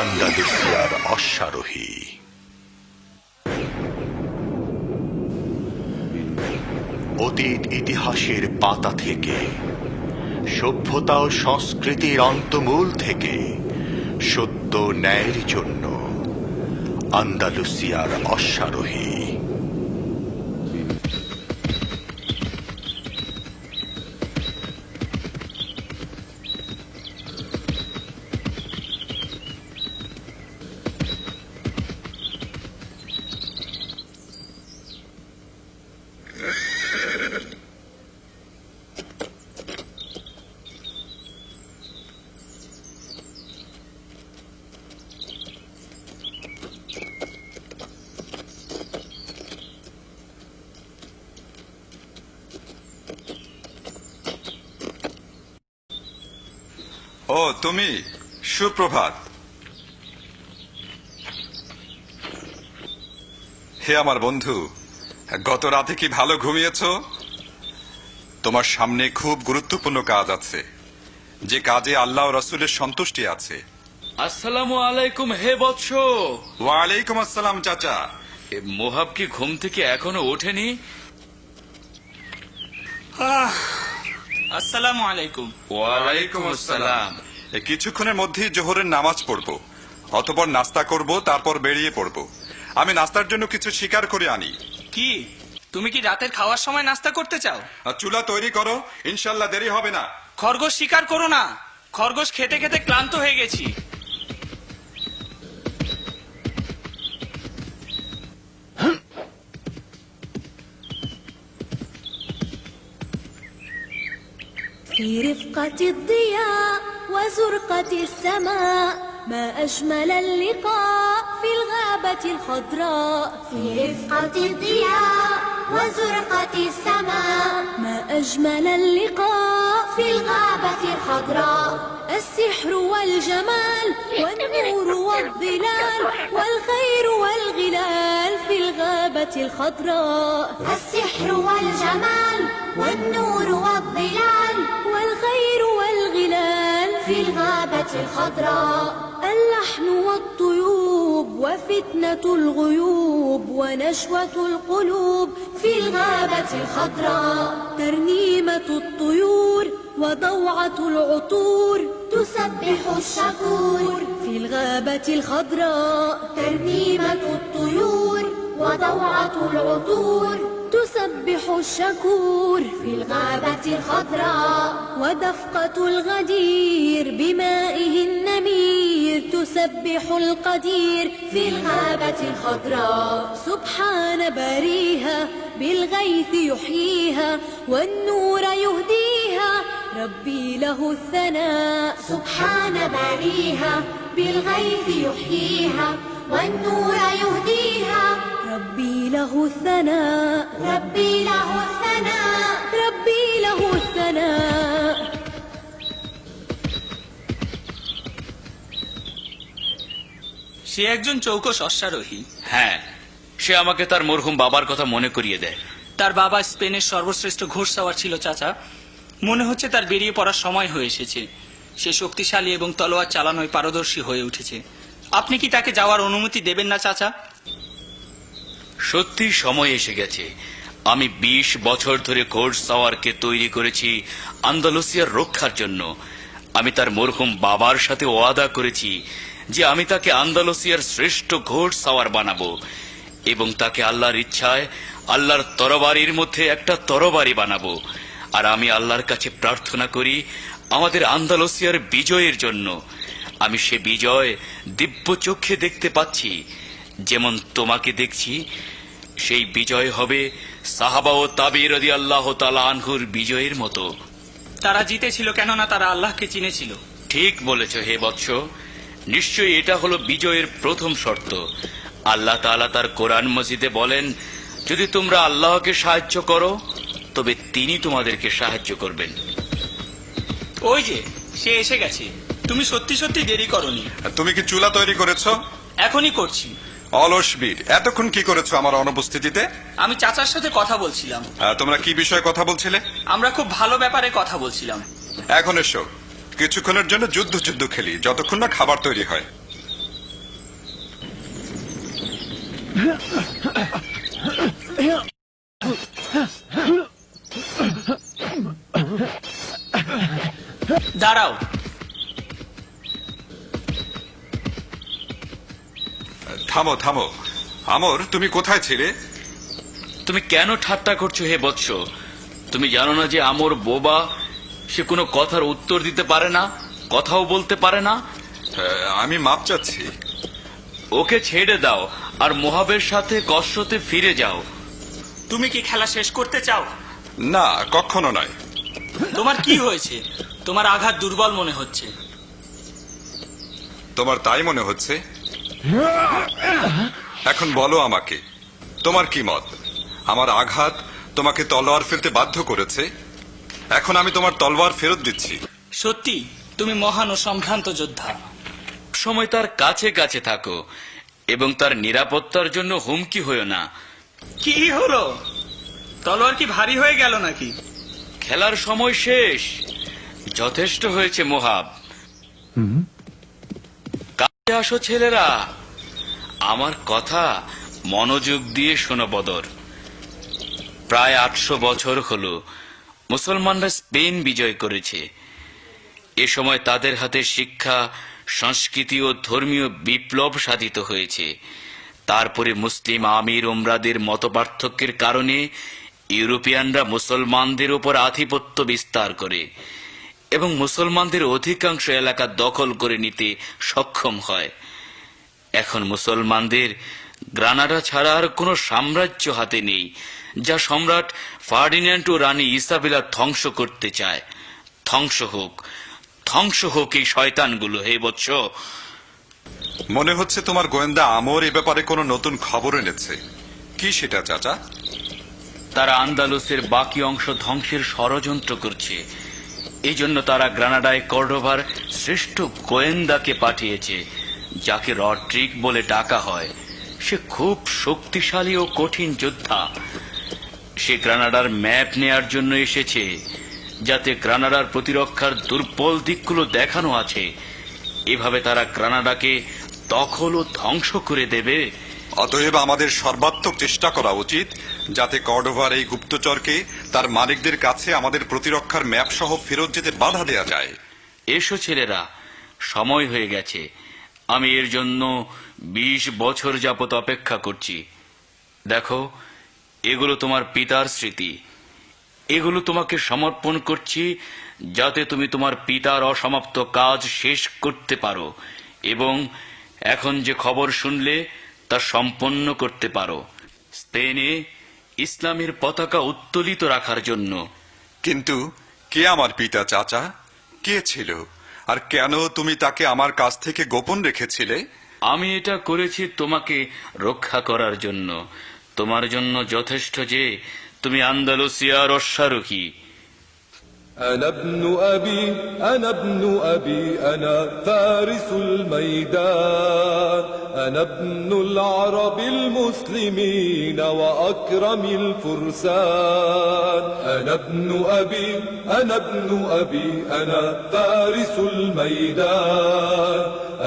আন্দালুসিয়ার অশ্বারোহী। অতীত ইতিহাসের পাতা থেকে, সভ্যতা ও সংস্কৃতির অন্তমূল থেকে সত্য ন্যায়ের জন্য আন্দালুসিয়ার অশ্বারোহী। ও তুমি, সুপ্রভাত। হে আমার বন্ধু, গত রাতে কি ভালো ঘুমিয়েছ? তোমার সামনে খুব গুরুত্বপূর্ণ কাজ আছে, যে কাজে আল্লাহ ও রাসূলের সন্তুষ্টি আছে। আসসালামু আলাইকুম হে বৎস। ওয়ালাইকুম আসসালাম চাচা। মোহাব কি ঘুম থেকে এখনো ওঠেনি? আসসালামু আলাইকুম। ওয়ালাইকুম আসসালাম। কিছুক্ষণের মধ্যেই জোহরের নামাজ পড়ব, অতঃপর নাস্তা করব, তারপর বেরিয়ে পড়ব। আমি নাস্তার জন্য কিছু শিকার করে আনি। কি তুমি কি রাতের খাওয়ার সময় নাস্তা করতে চাও? চুলা তৈরি করো, ইনশাল্লাহ দেরি হবে না। খরগোশ শিকার করো না, খরগোশ খেতে খেতে ক্লান্ত হয়ে গেছি। في رفقة الضياء وزرقة السماء ما أجمل اللقاء في الغابة الخضراء. في رفقة الضياء وزرقة السماء ما أجمل اللقاء في الغابة الخضراء. السحر والجمال والنور والظلال والخير والغلال في الغابة الخضراء. السحر والجمال والنور والظلال والخير والغلال في الغابة الخضراء. اللحن والطيوب وفتنة الغيوب ونشوة القلوب في الغابة الخضراء. ترنيمة الطيور وضوعة العطور تسبح الشكور في الغابة الخضراء. ترنيمة الطيور وضوعة العطور تسبح الشكور في الغابة الخضراء. ودفقة الغدير بمائه النمير تسبح القدير في الغابة الخضراء. سبحان باريها بالغيث يحييها والنور يهديها ربي له الثناء. سبحان باريها بالغيث يحييها والنور يهديها ربي له الثناء. ربي له الثناء. ربي له الثناء. সে একজন চৌকস অশ্বারোহী। হ্যাঁ, সে আমাকে তার মরহুম বাবার কথা মনে করিয়ে দেয়। তার বাবা স্পেনের সর্বশ্রেষ্ঠ ঘোড়সাওয়ার ছিল চাচা। মনে হচ্ছে তার বেরিয়ে পড়ার সময় হয়ে এসেছে। সে শক্তিশালী এবং তলোয়ার চালানোয় পারদর্শী হয়ে উঠেছে। আপনি কি তাকে যাওয়ার অনুমতি দেবেন না চাচা? সত্যি সময় এসে গেছে। আমি 20 বছর ধরে ঘোড়সাওয়ারকে তৈরি করেছি আন্দালুসিয়ার রক্ষার জন্য। আমি তার মরহুম বাবার সাথে ওয়াদা করেছি যে আমি তাকে আন্দালুসিয়ার শ্রেষ্ঠ ঘোড়সাওয়ার বানাবো এবং তাকে আল্লাহর ইচ্ছায় আল্লাহর তরবারির মধ্যে একটা তরবারি বানাবো। আর আমি আল্লাহর কাছে প্রার্থনা করি আমাদের আন্দালুসিয়ার বিজয়ের জন্য। আমি সে বিজয় দিব্য চক্ষে দেখতে পাচ্ছি, যেমন তোমাকে দেখছি। সেই বিজয় হবে সাহাবা ও তাবী রাদিয়াল্লাহু তাআলা আনহুর বিজয়ের মতো। তারা জিতেছিল কেননা তারা আল্লাহকে চিনেছিল। ঠিক বলেছ হে বৎস। নিশ্চয়ই এটা হলো বিজয়ের প্রথম শর্ত। আল্লাহ তাআলা তার কোরআন মজিদে বলেন, যদি তোমরা আল্লাহকে সাহায্য করো তবে তিনি তোমাদেরকে সাহায্য করবেন। ওই যে সে এসে গেছে। তুমি সত্যি সত্যি দেরি করনি। তুমি কি চুলা তৈরি করেছো? এখনই করছি। অলস বীর, এতক্ষণ কি করেছো আমার অনুপস্থিতিতে? আমি চাচার সাথে কথা বলছিলাম। তোমরা কি বিষয়ে কথা বলছিলে? আমরা খুব ভালো ব্যাপারে কথা বলছিলাম। এখন এসো, কিছুক্ষণের জন্য যুদ্ধ খেলি, যতক্ষণ না খাবার তৈরি হয়। দাঁড়াও। থামো থামো। আমর, তুমি কোথায় ছিলে? তুমি কেন ঠাট্টা করছো হে বৎস? তুমি জানো না যে আমর বোবা, সে কোনো কথার উত্তর দিতে পারে না, কথাও বলতে পারে না। আমি মাপ চাচ্ছি। ওকে ছেড়ে দাও আর মোহাবের সাথে কসরতে ফিরে যাও। তুমি কি খেলা শেষ করতে চাও? না, কখনো নয়। তোমার কি হয়েছে? তোমার আঘাত দুর্বল মনে হচ্ছে। তোমার তাই মনে হচ্ছে? এখন বলো আমাকে, তোমার কি মত? আমার আঘাত তোমাকে তলোয়ার ফেলতে বাধ্য করেছে, এখন আমি তোমার তলোয়ার ফেরত দিচ্ছি। সত্যি তুমি মহান ও সম্ভ্রান্ত যোদ্ধা। সময় তার কাছে কাছে থাকো এবং তার নিরাপত্তার জন্য হুমকি হয়েও না। কি হলো? তলোয়ার কি ভারী হয়ে গেল নাকি? খেলার সময় শেষ, যথেষ্ট হয়েছে মোহাব। কাছে আসো ছেলেরা, আমার কথা মনোযোগ দিয়ে শোনো বদর। প্রায় 800 বছর হলো মুসলমানরা স্পেন বিজয় করেছে। এ সময় তাদের হাতে শিক্ষা, সংস্কৃতি ও ধর্মীয় বিপ্লব সাধিত হয়েছে। তারপরে মুসলিম আমির ওমরাদের মতপার্থক্যের কারণে ইউরোপিয়ানরা মুসলমানদের উপর আধিপত্য বিস্তার করে এবং মুসলমানদের অধিকাংশ এলাকা দখল করে নিতে সক্ষম হয়। এখন মুসলমানদের গ্রানাডা ছাড়া আর কোনো সাম্রাজ্য হাতে নেই যা সম্রাট ফার্ডিন্যান্ড ও রানী ইসাবেলা ধ্বংস করতে চায়। ধ্বংস হোক, ধ্বংস হোক এই শয়তানগুলো হে বৎস। মনে হচ্ছে তোমার গোয়েন্দা আমর এ ব্যাপারে কোনো নতুন খবর এনেছে। কি সেটা চাচা? তারা আন্দালুসের বাকি অংশ ধ্বংসের ষড়যন্ত্র করছে। এই জন্য তারা গ্রানাডায় কর্ডোভার শ্রেষ্ঠ গোয়েন্দাকে পাঠিয়েছে, যাকে রড্রিক বলে ডাকা হয়। সে খুব শক্তিশালী ও কঠিন যোদ্ধা। সে গ্রানাডার ম্যাপ নেয়ার জন্য এসেছে, যাতে গ্রানাডার প্রতিরক্ষার দুর্বল দিকগুলো দেখানো আছে। এভাবে তারা গ্রানাডাকে দখল ও ধ্বংস করে দেবে। অতএব আমাদের সর্বাত্মক চেষ্টা করা উচিত যাতে কর্ডোভার এই গুপ্তচরকে তার মালিকদের কাছে আমাদের প্রতিরক্ষার ম্যাপ সহ ফেরত যেতে বাধা দেয়া যায়। এসো ছেলেরা, সময় হয়ে গেছে। আমি এর জন্য 20 বছর যাবত অপেক্ষা করছি। দেখো, এগুলো তোমার পিতার স্মৃতি। এগুলো তোমাকে সমর্পণ করছি যাতে তুমি তোমার পিতার অসমাপ্ত কাজ শেষ করতে পারো এবং এখন যে খবর শুনলে তা সম্পন্ন করতে পারো। স্পেনে ইসলামের পতাকা উত্তোলিত রাখার জন্য। কিন্তু কে আমার পিতা চাচা? কে ছিল আর কেন তুমি তাকে আমার কাছ থেকে গোপন রেখেছিলে? আমি এটা করেছি তোমাকে রক্ষা করার জন্য। তোমার জন্য যথেষ্ট যে তুমি আন্দালুসিয়ার অশ্বারোহী। أنا ابن أبي أنا ابن أبي أنا فارس الميدان أنا ابن العرب المسلمين وأكرم الفرسان أنا ابن أبي أنا ابن أبي أنا فارس الميدان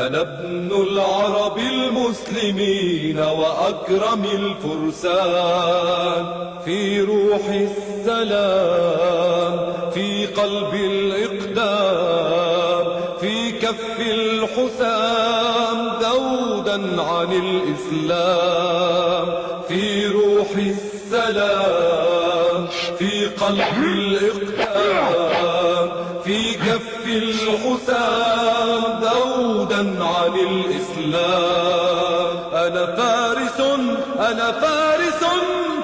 أنا ابن العرب المسلمين وأكرم الفرسان في روح السلام في قلب الإقدام في كف الحسام ذودا عن الإسلام في روح السلام في قلب الإقدام في كف الحسام ذودا عن الإسلام أنا فارس أنا فارس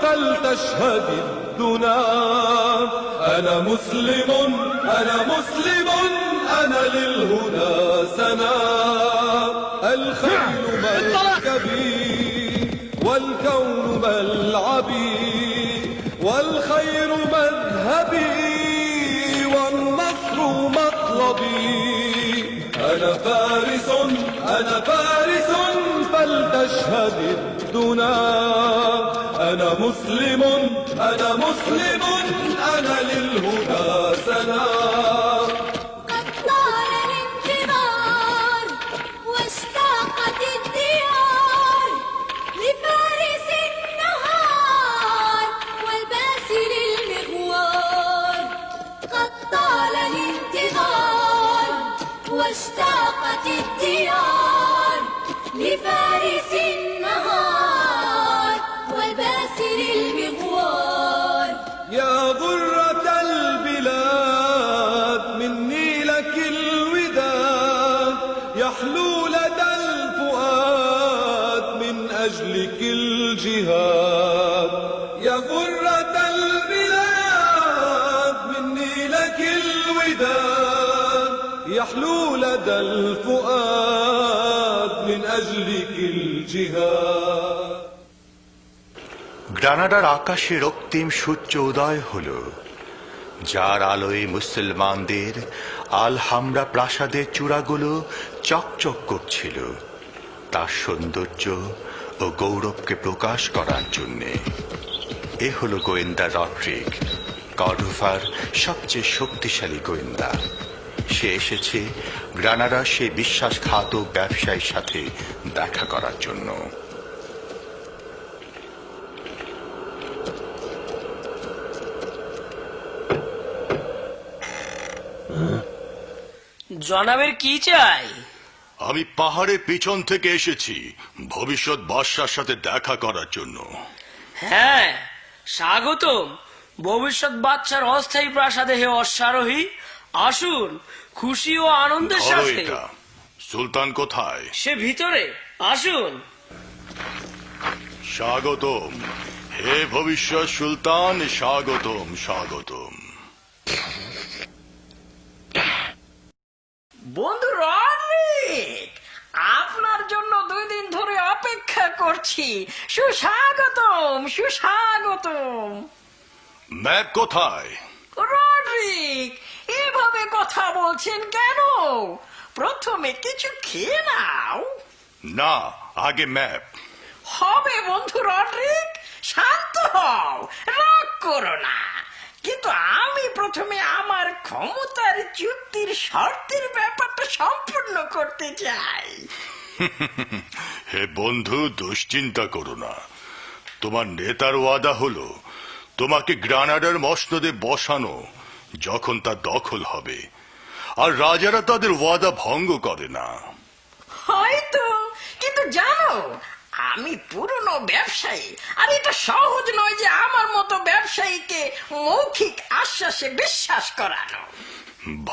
فلتشهد الدنا أنا مسلم أنا مسلم أنا للهدى سنا الخيل مركبي والكون ملعبي والخير مذهبي والنصر مطلبي أنا فارس أنا فارس فلتشهد الدنا أنا مسلم أنا مسلم أنا للهدى سنا قد طال الانتظار واشتاقت الديار لفارس واشتاقت الديار لفارس النهار وباسل المغوار. يا غرة البلاد مني لك الوداد يحلو لدى الفؤاد من أجلك الجهاد. يا غرة البلاد مني لك الوداد يحلو لدى الفؤاد من أجلك الجهاد. গ্রানাডার আকাশে রক্তিম সূর্য উদয় হল, যার আলোয় মুসলমানদের আলহামরা প্রাসাদের চূড়াগুলো চকচক করছিল তার সৌন্দর্য ও গৌরবকে প্রকাশ করার জন্যে। এ হল গোয়েন্দা রড্রিক, কর্ডোভার সবচেয়ে শক্তিশালী গোয়েন্দা। সে এসেছে গ্রানাডার সেই বিশ্বাসঘাতক ব্যবসায়ীর সাথে দেখা করার জন্য। জনাবের কি চাই? আমি পাহাড়ের পিছন থেকে এসেছি ভবিষ্যৎ বাদশার সাথে দেখা করার জন্য। হ্যাঁ, স্বাগতম ভবিষ্যৎ বাদশার অস্থায়ী প্রাসাদে হে অশ্বারোহী। আসুন খুশি ও আনন্দের ধরো সাথে। এটা। সুলতান কোথায়? সে ভিতরে, আসুন। স্বাগতম হে ভবিষ্যৎ সুলতান, স্বাগতম স্বাগতম। বন্ধু রডরিক, আপনার জন্য 2 দিন ধরে অপেক্ষা করছি। সুস্বাগতম সুস্বাগতম। ম্যাপ কোথায়? রডরিক, এভাবে কথা বলছেন কেন? প্রথমে কিছু খেয়ে নাও। না, আগে ম্যাপ। হবে বন্ধু রডরিক, শান্ত হও, রাগ করো না। কিন্তু আমি প্রথমে আমার ক্ষমতার চুক্তির শর্তের ব্যাপারটা সম্পূর্ণ করতে চাই। হে বন্ধু, দুশ্চিন্তা করো না। তোমার নেতার ওয়াদা হলো তোমাকে গ্রানাডার মসনদে বসানো যখন তা দখল হবে, আর রাজারা তাদের ওয়াদা ভঙ্গ করে না। হয়তো, কিন্তু জানো আমি পুরনো ব্যবসায়ী, আর এটা সহজ নয় যে আমার মতো ব্যবসায়ীকে মৌখিক আশ্বাসে বিশ্বাস করানো।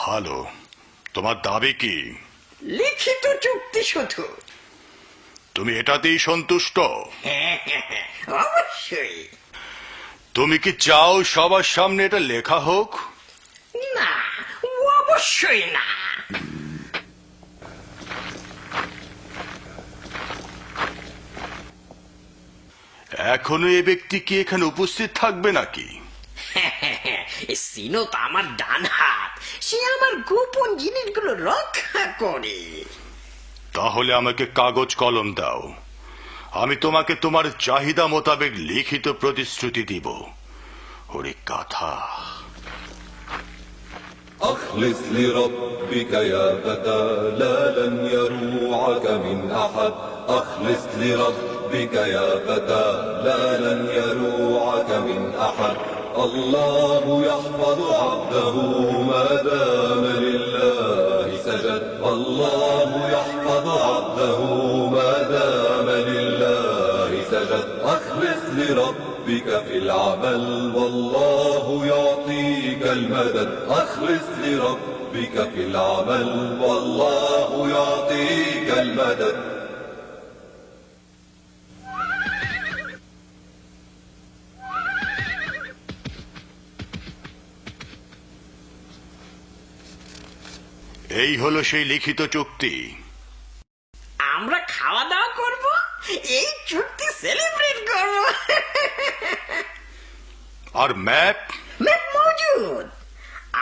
ভালো, তোমার দাবি কি? লিখিত চুক্তি শুধু। তুমি এটাতেই সন্তুষ্ট? অবশ্যই। তুমি কি চাও সবার সামনে এটা লেখা হোক? না, অবশ্যই না। এখনো এ ব্যক্তি কি এখানে উপস্থিত থাকবে নাকি? সিনো তো আমার ডান হাত, সে আমার গোপন জিনিসগুলো রক্ষা করে। তাহলে আমাকে কাগজ কলম দাও, আমি তোমাকে তোমার চাহিদা মোতাবেক লিখিত প্রতিশ্রুতি দিব। ওরে কাঁথা। أخلص لربك يا فتى لا لن يروعك من أحد. أخلص لربك يا فتى لا لن يروعك من أحد. الله يحفظ عبده ما دام لله سجد. الله يحفظ عبده ما دام لله سجد. أخلص لربك في العمل والله يعطيك المدد. أخلص لربك في العمل والله يعطيك المدد. এই হলো সেই লিখিত চুক্তি। আমরা খাওয়া দাওয়া করব, এই চুক্তি সেলিব্রেট করব। আর ম্যাপ? ম্যাপ মজুদ।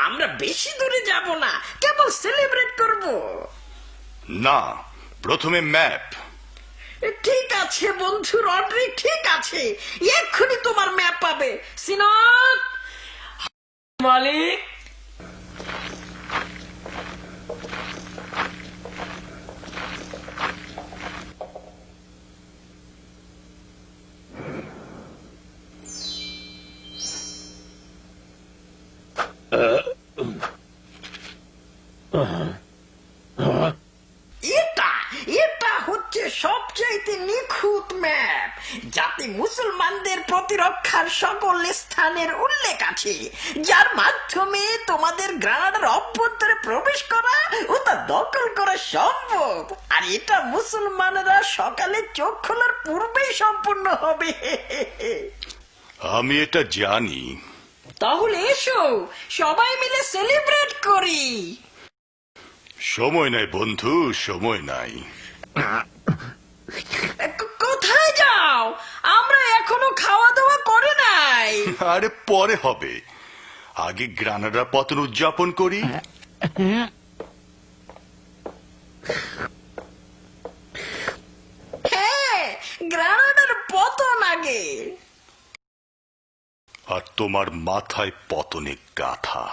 আমরা বেশি দূরে যাব না, কেবল সেলিব্রেট করব। না, প্রথমে ম্যাপ। ঠিক আছে বন্ধু রডরিক, ঠিক আছে, এক্ষুনি তোমার ম্যাপ পাবে। সিনাত মালিক। মুসলমানদের প্রতিরক্ষার সকল স্থানের উল্লেখ আছে, যার মাধ্যমে তোমাদের গ্রানাডার অভ্যন্তরে প্রবেশ করা ও তা দখল করা সম্ভব। আর এটা মুসলমানরা সকালে চোখ খোলার পূর্বেই সম্পূর্ণ হবে। আমি এটা জানি। তাহলে এসো সবাই মিলে সেলিব্রেট করি। সময় নাই বন্ধু, সময় নাই। কোথায় যাও? আমরা এখনো খাওয়া দাওয়া করে নাই। আরে পরে হবে, আগে গ্রানাডা পতন উদযাপন করি। হ্যাঁ, গ্রানাডার পতন আগে। আর তোমার মাথায় পতনে গাথা।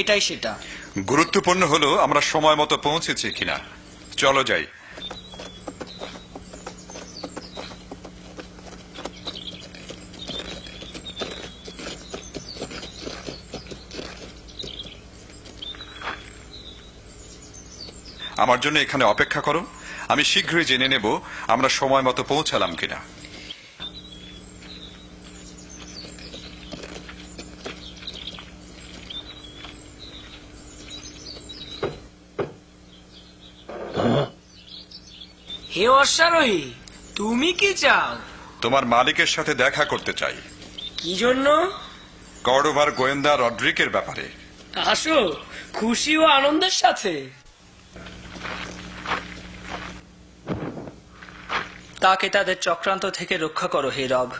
এটাই সেটা। গুরুত্বপূর্ণ হলো আমরা সময় মতো পৌঁছেছি কিনা। চলো যাই। আমার জন্য এখানে অপেক্ষা করো, আমি শীঘ্রই জেনে নেব আমরা সময় মতো পৌঁছালাম কিনা। হে অশ্বারোহী, তুমি কি চাও? তোমার মালিকের সাথে দেখা করতে চাই। কি জন্য? কর্ডোভার গোয়েন্দা রড্রিকের ব্যাপারে। আসো, খুশি ও আনন্দের সাথে। তাকে তাদের চক্রান্ত থেকে রক্ষা করো হে রব।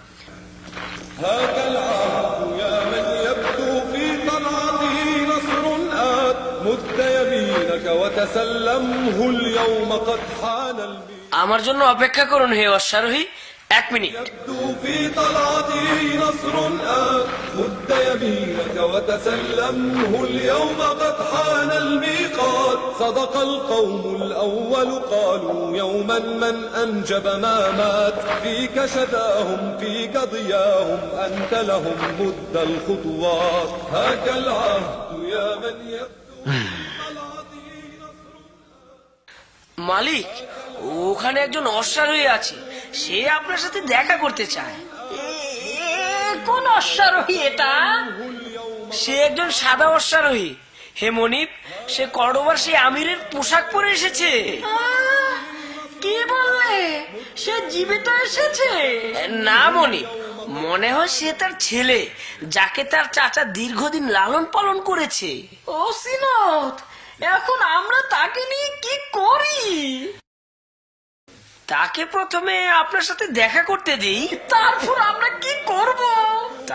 هذا العهد يا من يبدو في طلعته نصر آت مد يمينك وتسلمه اليوم قد حان الميعاد আমার জন্য অপেক্ষা করুন হে অশ্বারোহী, 1 মিনিট। يبدو في طلعته نصر آت مد يمينك وتسلمه اليوم قد حان الميقات صدق القوم الأول قالوا يوما من أنجب ما مات فيك شداهم فيك ضياهم أنت لهم مد الخطوات هاك العهد يا من يبدو في طلعته نصر মালিক, ওখানে একজন অশ্বারোহী আছে, সে আপনার সাথে দেখা করতে চায়। কোন অশ্বারোহী এটা? সে একজন সাদা অশ্বারোহী হে মনিব। সে কর্ডোভার সেই আমিরের পোশাক পরে এসেছে। কি বললে? সে জীবিত এসেছে? না মনিব, মনে হয় সে তার ছেলে, যাকে তার চাচা দীর্ঘদিন লালন পালন করেছে। ও সিনত, এখন আমরা তাকে নিয়ে কি করি? তাকে প্রথমে আপনার সাথে দেখা করতে দিই, তারপর আমরা কি করব?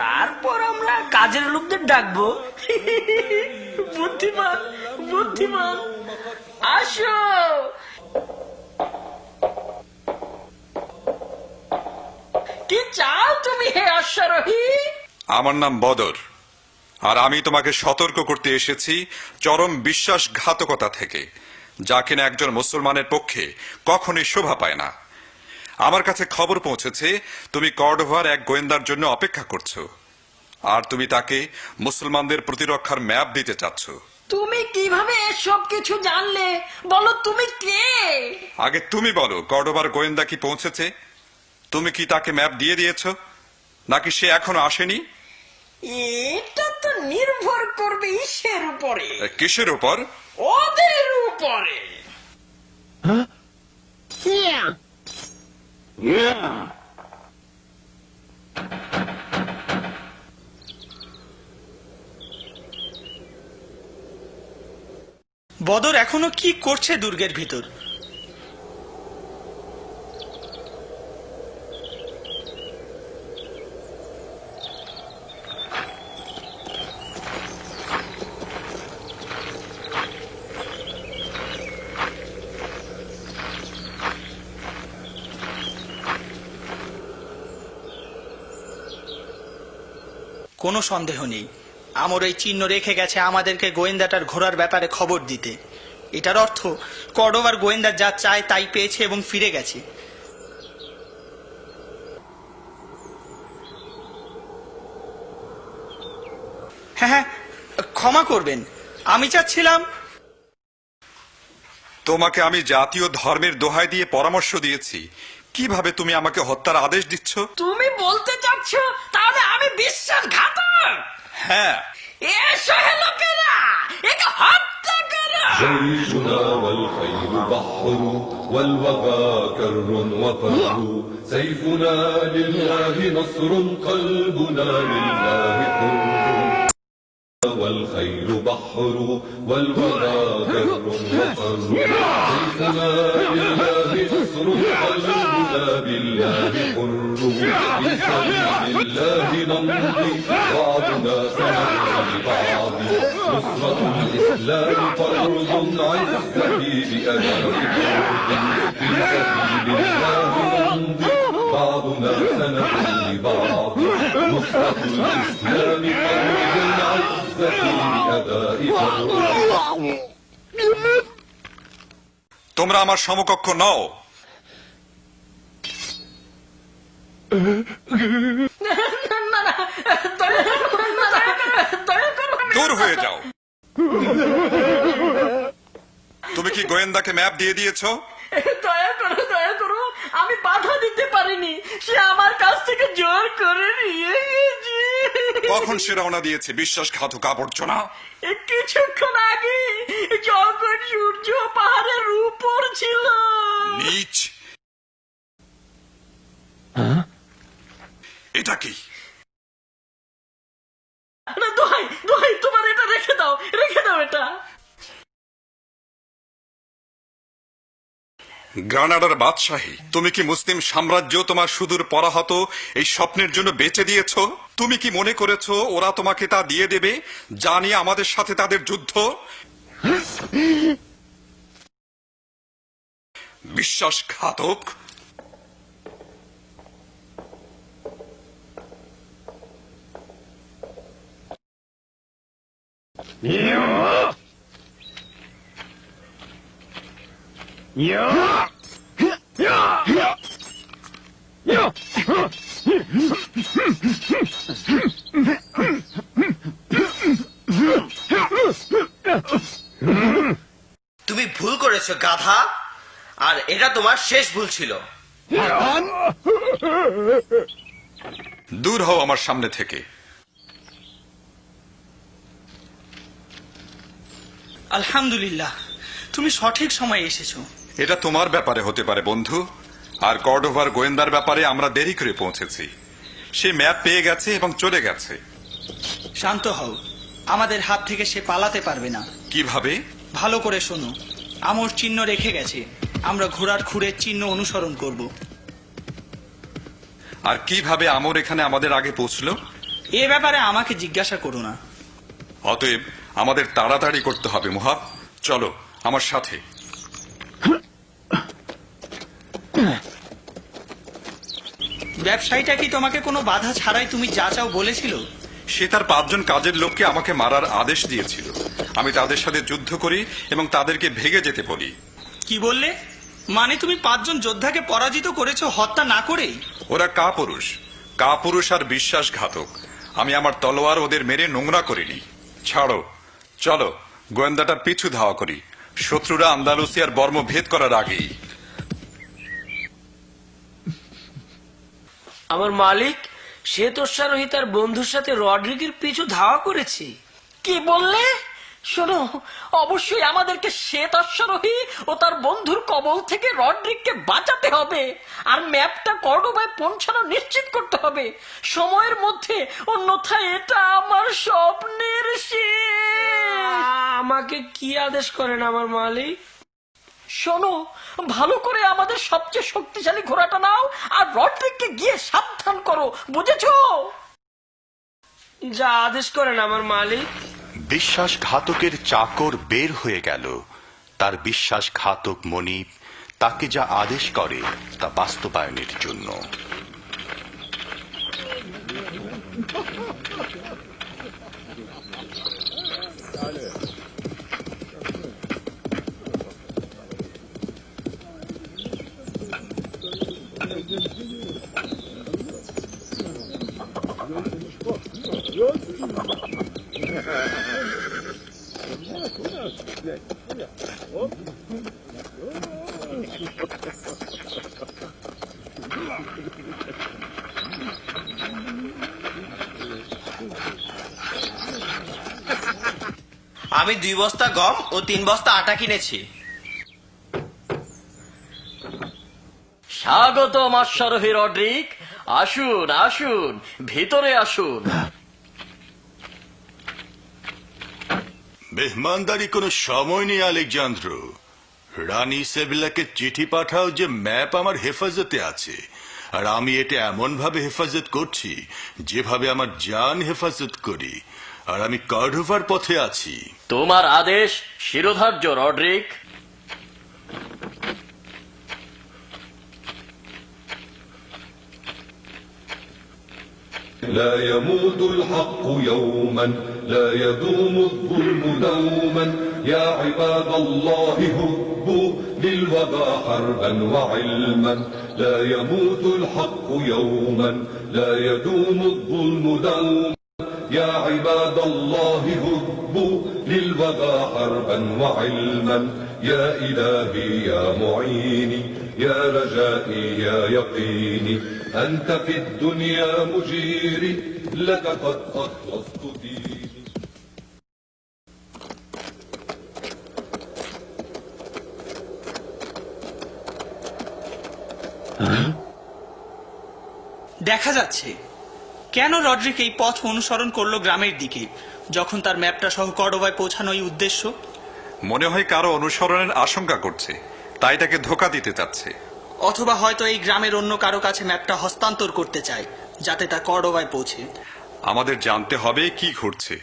তারপর আমরা কাজের লোকদের ডাকবো। বুদ্ধিমান, বুদ্ধিমান। আসো। কি চাও তুমি হে অশ্বারোহী? আমার নাম বদর, আর আমি তোমাকে সতর্ক করতে এসেছি চরম বিশ্বাসঘাতকতা থেকে, যা কিনা একজন মুসলমানের পক্ষে কখনোই শোভা পায় না। আমার কাছে খবর পৌঁছেছে তুমি কর্ডোভার এক গোয়েন্দার জন্য অপেক্ষা করছো, আর তুমি তাকে মুসলমানদের প্রতিরক্ষার ম্যাপ দিতে চাচ্ছ। তুমি কিভাবে এসব কিছু জানলে? বলো তুমি কে? আগে তুমি বলো, কর্ডোভার গোয়েন্দা কি পৌঁছেছে? তুমি কি তাকে ম্যাপ দিয়ে দিয়েছ, নাকি সে এখনো আসেনি? এটা তো নির্ভর করবে ইসের উপরে। কিসের উপর? ওদের উপরে। বদর এখনো কি করছে দুর্গের ভিতর? কোনো সন্দেহ নেই, আমর এই চিহ্ন রেখে গেছে আমাদেরকে গোয়েন্দাটার ঘোড়ার ব্যাপারে খবর দিতে। এটার অর্থ কর্ডোভার গোয়েন্দা যা চায় তাই পেয়েছে এবং ফিরে গেছে। হ্যাঁ হ্যাঁ, ক্ষমা করবেন, আমি চাচ্ছিলাম তোমাকে আমি জাতীয় ধর্মের দোহাই দিয়ে পরামর্শ দিয়েছি, কিভাবে তুমি আমাকে হত্যার আদেশ দিচ্ছ? তুমি বলতে চাচ্ছ তাহলে আমি বিশ্বাসঘাতক? হ্যাঁ। এসো হে লোকেরা, একে হত্যা করো। جيشنا والخيل بحر والوغى كر وفر سيفنا لله نصر قلبنا لله حر والخيل بحر والوغى كر وفر سيفنا لله نصر قلبنا بالله حر في سبيل الله نمضي بعضنا سنة لبعض نصرة الإسلام فرض عزتي بأداء فرض في سبيل الله نمضي بعضنا سنة لبعض نصرة الإسلام فرض عزتي بأداء فرض। তোমরা আমার সমকক্ষ নও। না না, দয়া করো, না, দয়া করো। দূর হয়ে যাও। তুমি কি গোয়েন্দাকে ম্যাপ দিয়ে দিয়েছো? দয়া করো, দয়া করো, আমি বাধা দিতে পারিনি, সে আমার কাছ থেকে জোর করে নিয়ে গেছে। কখন সে রওনা দিয়েছে? বিশ্বাসঘাতক আবর্জনা। কিছুক্ষণ আগে, যখন সূর্য পাহাড়ের উপর ছিল। নীচ। এটা কি? না, দোহাই দোহাই, তোমার এটা রেখে দাও, রেখে দাও এটা। গ্রানাডার বাদশাহী, তুমি কি মুসলিম সাম্রাজ্য তোমার সুদূর পরাহত এই স্বপ্নের জন্য বেচে দিয়েছ? তুমি কি মনে করেছো ওরা তোমাকে তা দিয়ে দেবে, যা নিয়ে আমাদের সাথে তাদের যুদ্ধ? বিশ্বাসঘাতক। তুমি ভুল করেছো গাধা, আর এটা তোমার শেষ ভুল ছিল। দূর হও আমার সামনে থেকে। আলহামদুলিল্লাহ, তুমি সঠিক সময়ে এসেছো। এটা তোমার ব্যাপারে হতে পারে বন্ধু, আর কর্ডোভার গোয়েন্দার ব্যাপারে আমরা দেরি করে পৌঁছেছি। সে ম্যাপ পেয়ে গেছে এবং চলে গেছে। শান্ত হও, আমাদের হাত থেকে সে পালাতে পারবে না। কিভাবে? ভালো করে শোনো, আমর চিহ্ন রেখে গেছে, আমরা ঘোড়ার খুঁড়ের চিহ্ন অনুসরণ করব। আর কিভাবে আমর এখানে আমাদের আগে পৌঁছলো? এ ব্যাপারে আমাকে জিজ্ঞাসা করো না। অতএব আমাদের তাড়াতাড়ি করতে হবে মুহাব, চলো আমার সাথে। ব্যবসায়ীটা কি তোমাকে কোনো বাধা ছাড়াই তুমি যা চাও বলেছিল? সে তার 5 জন কাজের লোককে আমাকে মারার আদেশ দিয়েছিল। আমি তাদের সাথে যুদ্ধ করি এবং তাদেরকে ভেগে যেতে বলি। কি বললে? মানে তুমি 5 জন যোদ্ধাকে পরাজিত করেছো হত্যা না করেই? ওরা কাপুরুষ আর বিশ্বাসঘাতক। আমি আমার তলোয়ার ওদের মেরে নোংরা করিনি। ছাড়ো, চলো গোয়েন্দাটার পিছু ধাওয়া করি, শত্রুরা আন্দালুসিয়ার বর্ম ভেদ করার আগেই। আমার মালিক শ্বেতোশ্বারোহী তার বন্ধুর সাথে রড্রিগের পিছু ধাওয়া করেছে। কি বললে? শোনো, অবশ্যই আমাদেরকে শ্বেত অশ্বারোহী ও তার বন্ধুর কবল থেকে রড্রিগকে বাঁচাতে হবে, আর ম্যাপটা কর্ডোবায় পৌঁছানো নিশ্চিত করতে হবে সময়ের মধ্যে, অন্যথায় এটা আমার স্বপ্নের শেষ। আমাকে কি আদেশ করেন আমার মালিক? শোনো, ভালো করে আমাদের সবচেয়ে শক্তিশালী ঘোড়াটা নাও আর রড্রিগকে গিয়ে সাবধান করো, বুঝেছো? যা আদেশ করেন আমার মালিক। বিশ্বাসঘাতকের চাকর বের হয়ে গেল। তার বিশ্বাসঘাতক মনিব তাকে যা আদেশ করে তা বাস্তবায়নের জন্য। আমি 2 বস্তা গম ও 3 বস্তা আটা কিনেছি। স্বাগতম অশ্বারোহী রড্রিক, আসুন আসুন, ভিতরে আসুন। মেহমানদারি কোনো সময় নেই আলেকজান্দ্র। রানী সেবিলাকে চিঠি পাঠাও যে ম্যাপ আমার হেফাজতে আছে, আর আমি এটা এমন ভাবে হেফাজত করছি যেভাবে আমার জান হেফাজত করি, আর আমি কর্ডোভার পথে আছি। তোমার আদেশ শিরোধার্য রড্রিক। لا يموت الحق يوما لا يدوم الظلم دوما يا عباد الله هبوا للوغى حربا وعلما لا يموت الحق يوما لا يدوم الظلم دوما يا عباد الله هبوا للوغى حربا وعلما يا إلهي يا معيني يا رجائي يا يقيني أنت في الدنيا مجيري لك قد أخلصت ديني দেখা যাচ্ছে কেন রড্রিক এই পথ অনুসরণ করলো গ্রামের দিকে, যখন তার ম্যাপটা সহ কর্ডোভায় পৌঁছানোই উদ্দেশ্য। মনে হয় কারো অনুসরণের আশঙ্কা করছে, তাই তাকে ধোঁকা দিতে চাচ্ছে। অথবা হয়তো এই গ্রামের অন্য কারো কাছে ম্যাপটা হস্তান্তর করতে চায়, যাতে তা কর্ডোভায় পৌঁছে। আমাদের জানতে হবে কি ঘটছে।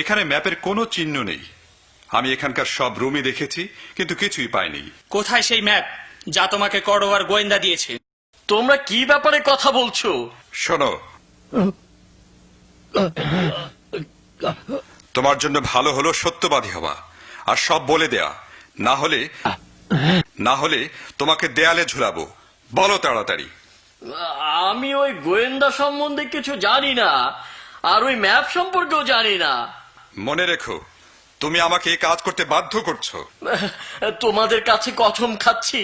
এখানে ম্যাপের কোনো চিহ্ন নেই। আমি এখানকার সব রুমই দেখেছি, কিন্তু কিছুই পাইনি। কোথায় সেই ম্যাপ যা তোমাকে কর্ডোভার গোয়েন্দা দিয়েছে? তোমরা কি ব্যাপারে কথা বলছো? শোনো, তোমার জন্য ভালো হলো সত্যবাদী হওয়া আর সব বলে দেয়া, না হলে তোমাকে দেয়ালে ঝুলাবো। বলো তাড়াতাড়ি। আমি ওই গোয়েন্দা সম্বন্ধে কিছু জানি না, আর ওই ম্যাপ সম্পর্কেও জানি না। মনে রেখো, তুমি আমাকে এই কাজ করতে বাধ্য করছো। তোমাদের কাছে কসম খাচ্ছি,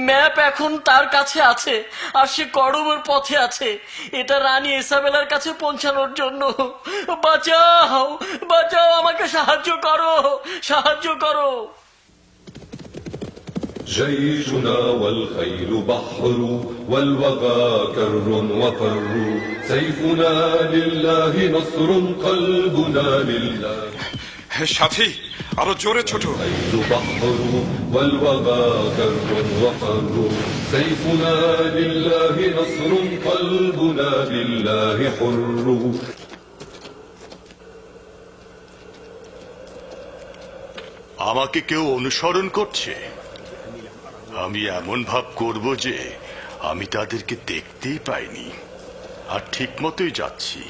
ম্যাপ এখন তার কাছে আছে, আর সে কর্ডোভার পথে আছে, এটা রানী ইসাবেলার কাছে পৌঁছানোর জন্য। বাঁচাও, বাঁচাও, আমাকে সাহায্য করো, সাহায্য করো। جيشنا والخيل بحر والوغى كر وفر سيفنا لله نصر قلبنا لله সাথী, আরো জোরে ছোট। الخيل بحر والوغى كر وفر سيفنا لله نصر قلبنا لله حر আমাকে কেউ অনুসরণ করছে। আমি এমন ভাব করব যে আমি তাদেরকে দেখতেই পাইনি, আর ঠিক মতোই যাচ্ছি।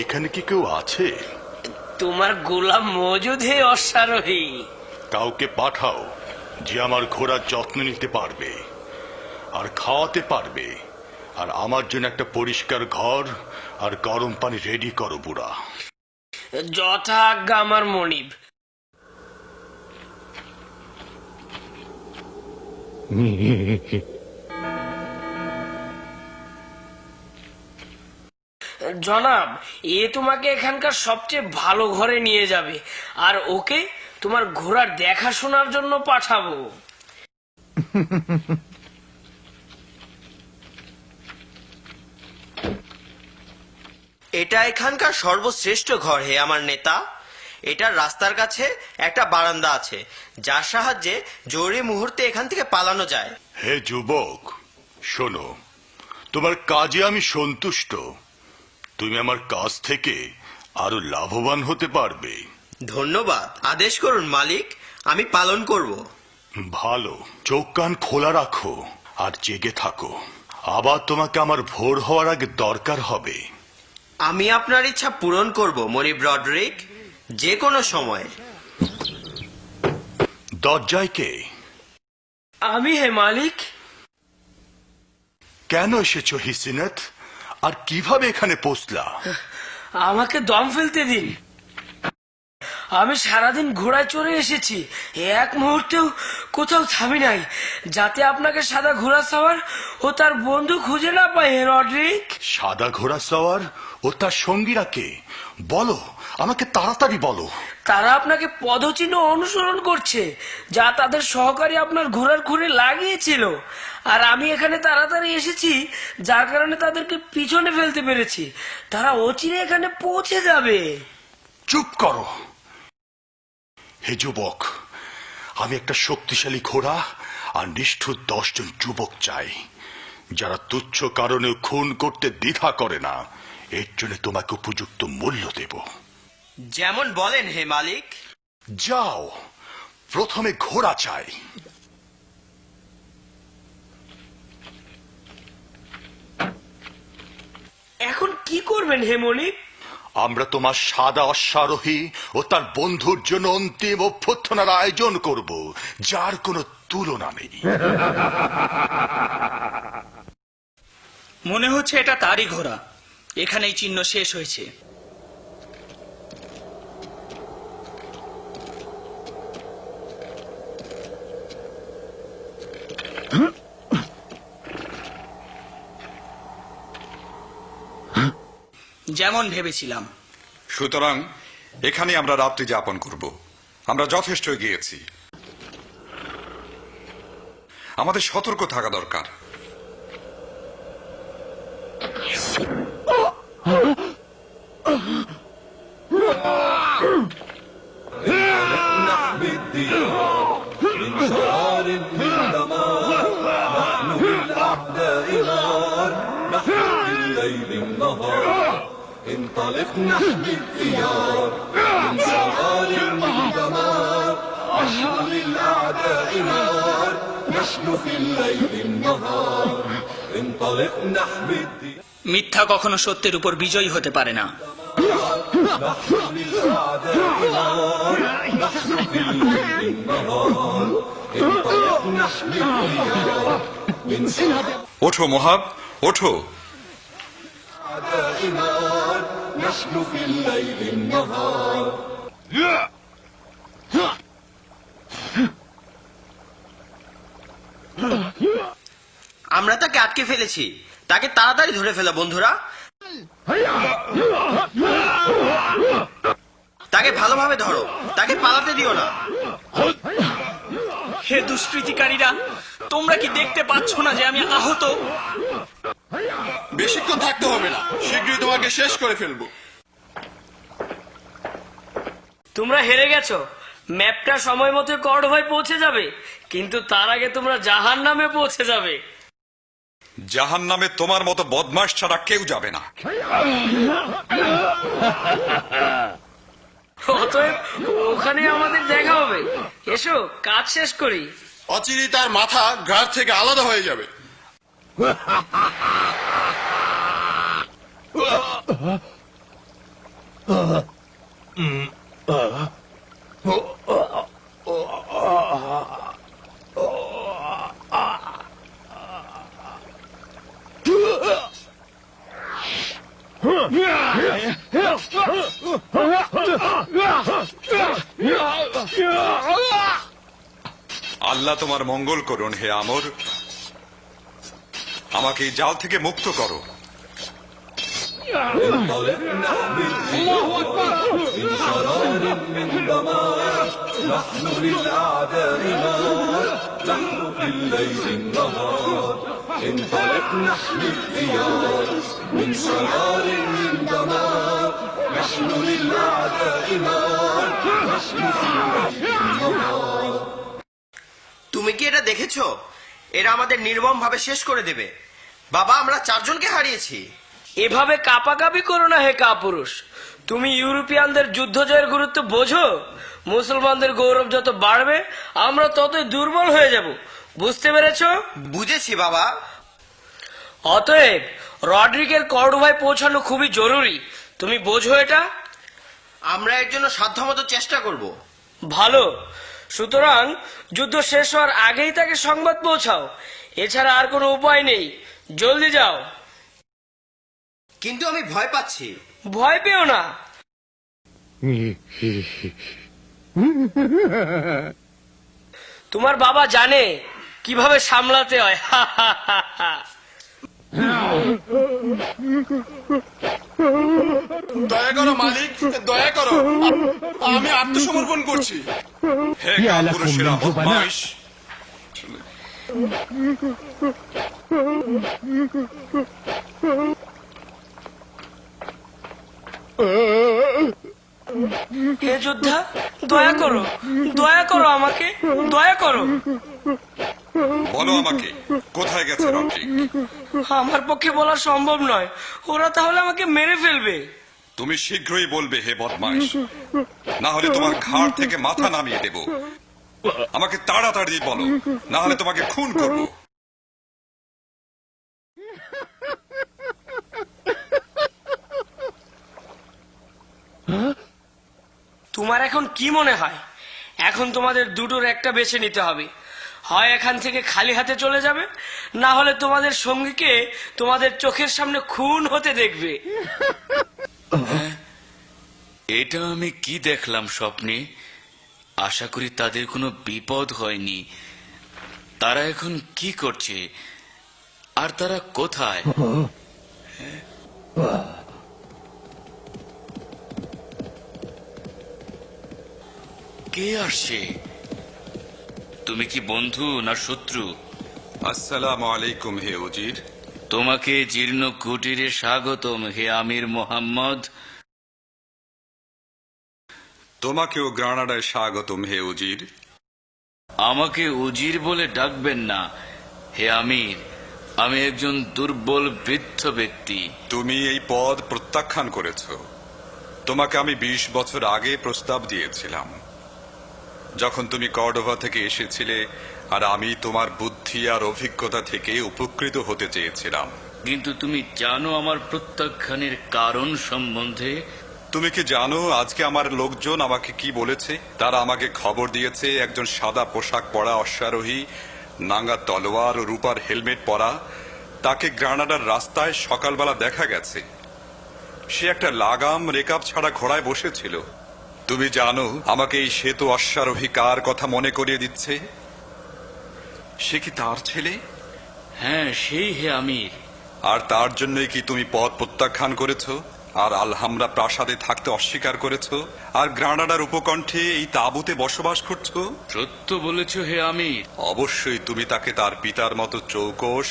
এখানে কি কেউ আছে? তোমার গোলাম মজুদ হে অশ্বারোহী। কাউকে পাঠাও যে আমার ঘোড়ার যত্ন নিতে পারবে আর খাওয়াতে পারবে, আর আমার জন্য একটা পরিষ্কার ঘর আর গরম পানি রেডি করো বুড়া। যথা আজ্ঞা আমার মনিব। জনাব, এ তোমাকে এখানকার সবচেয়ে ভালো ঘরে নিয়ে যাবে, আর ওকে তোমার ঘোড়ার দেখাশোনার জন্য পাঠাবো। এটা এখানকার সর্বশ্রেষ্ঠ ঘর হে আমার নেতা। এটার রাস্তার কাছে একটা বারান্দা আছে, যার সাহায্যে জরুরি মুহূর্তে এখান থেকে পালানো যায়। হে যুবক, শোনো, তোমার কাজে আমি সন্তুষ্ট। তুমি আমার কাজ থেকে আরো লাভবান হতে পারবে। ধন্যবাদ। আদেশ করুন মালিক, আমি পালন করব। ভালো, চোখ কান খোলা রাখো আর জেগে থাকো। আবার তোমাকে আমার ভোর হওয়ার আগে দরকার হবে। আমি আপনার ইচ্ছা পূরণ করব মনিব রডরিক, যে কোনো সময়। দরজায় কে? আমি হে মালিক। কেন এসেছো হিসিনত, আর কিভাবে এখানে পৌঁছলা? আমাকে দম ফেলতে দিন। আমি সারাদিন ঘোড়ায় চড়ে এসেছি, এক মুহূর্তেও কোথাও থামি নাই, যাতে আপনাকে সাদা ঘোড়া সাওয়ার ও তার বন্ধু খুঁজে না পায় হে রডরিক। সাদা ঘোড়া সওয়ার ও তার সঙ্গীরা কে? বলো, আমাকে তাড়াতাড়ি বলো। তারা আপনাকে পদচিহ্ন অনুসরণ করছে, যা তাদের সহকারী আপনার ঘোড়ার খুঁড়ে লাগিয়েছিল, আর আমি এখানে তাড়াতাড়ি এসেছি, যার কারণে তাদেরকে পিছনে ফেলতে পেরেছি। তারা অচিরে এখানে পৌঁছে যাবে। চুপ করো হে যুবক, আমি একটা শক্তিশালী ঘোড়া আর নিষ্ঠুর 10 জন যুবক চাই, যারা তুচ্ছ কারণে খুন করতে দ্বিধা করে না। এর জন্য তোমাকে উপযুক্ত মূল্য দেব। যেমন বলেন হে মালিক। যাও, প্রথমে ঘোড়া চাই। এখন কি করবেন হে মনিব? আমরা তোমার সাদা অশ্বারোহী ও তার বন্ধুর জন্য অন্তিম অভ্যর্থনার আয়োজন করব, যার কোনো তুলনা নেই। মনে হচ্ছে এটা তারই ঘোড়া। এখানেই চিহ্ন শেষ হয়েছে। যেমন ভেবেছিলাম। সুতরাং এখানে আমরা রাত্রি যাপন করব। আমরা যথেষ্ট গিয়েছি, আমাদের সতর্ক থাকা দরকার। نحمي الديار من شرار من دمار، نحن للأعداء نار، نحن في الليل النهار. انطلق نحمي الديار من شرار من دمار، نحن للأعداء نار، نحن في الليل النهار. انطلق نحمي الديار. মিথ্যা কখনো সত্যের উপর বিজয়ী হতে পারে না। نحن للأعداء نار، نحن في الليل النهار. انطلق نحمي الديار من ওঠো মোহাব, ওঠো। أعداء نار، نحن في الليل النهار. আমরা তাকে আটকে ফেলেছি, তাকে তাড়াতাড়ি ধরে ফেলো বন্ধুরা। তাকে ভালোভাবে ধরো, তাকে পালাতে দিও না। হে দুষ্কৃতিকারীরা, তোমরা কি দেখতে পাচ্ছ না যে আমি আহত? বেশিক্ষণ থাকতে হবে না, শীঘ্রই তোমাকে শেষ করে ফেলবো। তোমরা হেরে গেছো। ম্যাপটা সময় মতো কর্ডোভায় পৌঁছে যাবে, কিন্তু তার আগে তোমরা জাহান্নামে পৌঁছে যাবে। জাহান্নামে তোমার মতো বদমাশ ছাড়া কেউ যাবে না। অতএব ওখানে আমাদের দেখা হবে। এসো, কাজ শেষ করি। অচিরেই তার মাথা ঘাড় থেকে আলাদা হয়ে যাবে। আল্লাহ তোমার মঙ্গল করুন হে আমর। আমাকে এই জাল থেকে মুক্ত করো। انطلق نحمي الديار من شرار من دمار، نحن للأعداء نار، نحن في الليل النهار. انطلق نحمي الديار من شرار من دمار، نحن للأعداء نار، نحن في الليل النهار. তুমি কি এটা দেখেছো? এরা আমাদের নির্মম ভাবে শেষ করে দেবে। বাবা, আমরা 4 জনকে হারিয়েছি। এভাবে কাপাকাপি করো না হে কাপুরুষ। তুমি ইউরোপিয়ানদের যুদ্ধ জয়ের গুরুত্ব বোঝো? মুসলমানদের গৌরব যত বাড়বে, আমরা ততই দুর্বল হয়ে যাব। বুঝতে পেরেছো? বুঝেছি বাবা। অতএব রড্রিকের কর্ডোভায় পৌঁছানো খুবই জরুরি, তুমি বোঝো এটা? আমরা এর জন্য সাধ্যমতো চেষ্টা করব। ভালো, সুতরাং যুদ্ধ শেষ হওয়ার আগেই তাকে সংবাদ পৌঁছাও, এছাড়া আর কোনো উপায় নেই। জলদি যাও। কিন্তু আমি ভয় পাচ্ছি। ভয় পেও না। তোমার বাবা জানে কিভাবে সামলাতে হয়। দয়া করো মালিক, দয়া করো, আমি আত্মসমর্পণ করছি। হে কাপুরুষেরা, বদমাইশ! হে যোদ্ধা, দয়া করো, দয়া করো, আমাকে দয়া করো। বলো আমাকে, কোথায় গেছে রড্রিক? আমার পক্ষে বলা সম্ভব নয়, ওরা তাহলে আমাকে মেরে ফেলবে। তুমি শীঘ্রই বলবে হে বদমাইশ, না হলে তোমার ঘাড় থেকে মাথা নামিয়ে দেব। আমাকে তাড়াতাড়ি বলো, না হলে তোমাকে খুন করব। তোমার এখন কি মনে হয়? এখন তোমাদের দুটোর একটা বেছে নিতে হবে, হয় এখান থেকে খালি হাতে চলে যাবে, না হলে তোমাদের সঙ্গীকে তোমাদের চোখের সামনে খুন হতে দেখবে। এটা আমি কি দেখলাম স্বপ্নে? আশা করি তাদের কোনো বিপদ হয়নি। তারা এখন কি করছে আর তারা কোথায়? কে আসছে? তুমি কি বন্ধু না শত্রু? আসসালামু আলাইকুম হে উজির। তোমাকে জীর্ণ কুটিরে স্বাগতম হে আমির মোহাম্মদ। তোমাকেও গ্রানাডায় স্বাগতম হে উজির। আমাকে উজির বলে ডাকবেন না হে আমির, আমি একজন দুর্বল বৃদ্ধ ব্যক্তি। তুমি এই পদ প্রত্যাখ্যান করেছ। তোমাকে আমি 20 বছর আগে প্রস্তাব দিয়েছিলাম, যখন তুমি কর্ডোভা থেকে এসেছিলে, আর আমি তোমার বুদ্ধি আর অভিজ্ঞতা থেকে উপকৃত হতে চেয়েছিলাম। কিন্তু তুমি জানো আমার প্রত্যাখ্যানের কারণ সম্বন্ধে? তুমি কি জানো আজকে আমার লোকজন আমাকে কি বলেছে? তারা আমাকে খবর দিয়েছে একজন সাদা পোশাক পরা অশ্বারোহী, নাঙ্গা তলোয়ার ও রূপার হেলমেট পরা, তাকে গ্রানাডার রাস্তায় সকালবেলা দেখা গেছে। সে একটা লাগাম রেকাব ছাড়া ঘোড়ায় বসেছিল। তুমি জানো আমাকে এই শ্বেত অশ্বারোহী কার কথা মনে করিয়ে দিচ্ছে? সে কি তার ছেলে? হ্যাঁ, সেই হে আমির। আর তার জন্যই কি তুমি পদ প্রত্যাখ্যান করেছো, আর আলহামরা প্রাসাদে থাকতে অস্বীকার করেছো, আর গ্রানাডার উপকণ্ঠে এই তাঁবুতে বসবাস করছো? সত্য বলেছ হে আমির। অবশ্যই তুমি তাকে তার পিতার মতো চৌকস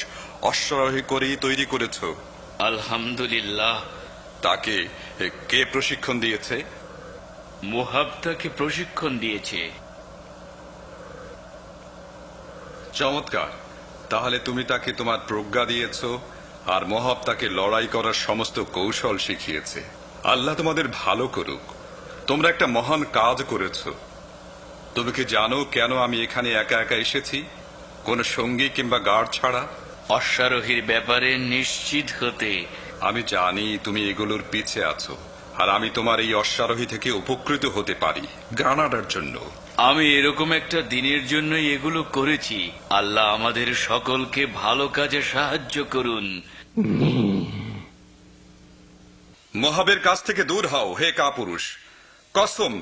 অশ্বারোহী করেই তৈরি করেছো। আলহামদুলিল্লাহ। তাকে কে প্রশিক্ষণ দিয়েছে? মোহাব তাকে প্রশিক্ষণ দিয়েছে। চমৎকার। তাহলে তুমি তাকে তোমার প্রজ্ঞা দিয়েছো, আর মোহাব তাকে লড়াই করার সমস্ত কৌশল শিখিয়েছে। আল্লাহ তোমাদের ভালো করুক। তোমরা একটা মহান কাজ করেছো। তুমি কি জানো কেন আমি এখানে একা একা এসেছি, কোনো সঙ্গী কিংবা গার্ড ছাড়া? অশ্বারোহীর ব্যাপারে নিশ্চিত হতে। আমি জানি তুমি এগুলোর পিছে আছো, আর আমি তোমার এই অশ্বারোহী থেকে উপকৃত হতে পারি গ্রানাডার জন্য। আমি এরকম একটা দিনের জন্য এগুলো করেছি। আল্লাহ আমাদের সকলকে ভালো কাজে সাহায্য করুন। মোহাবের কাছ থেকে দূর হও হে কাপুরুষ। কসম,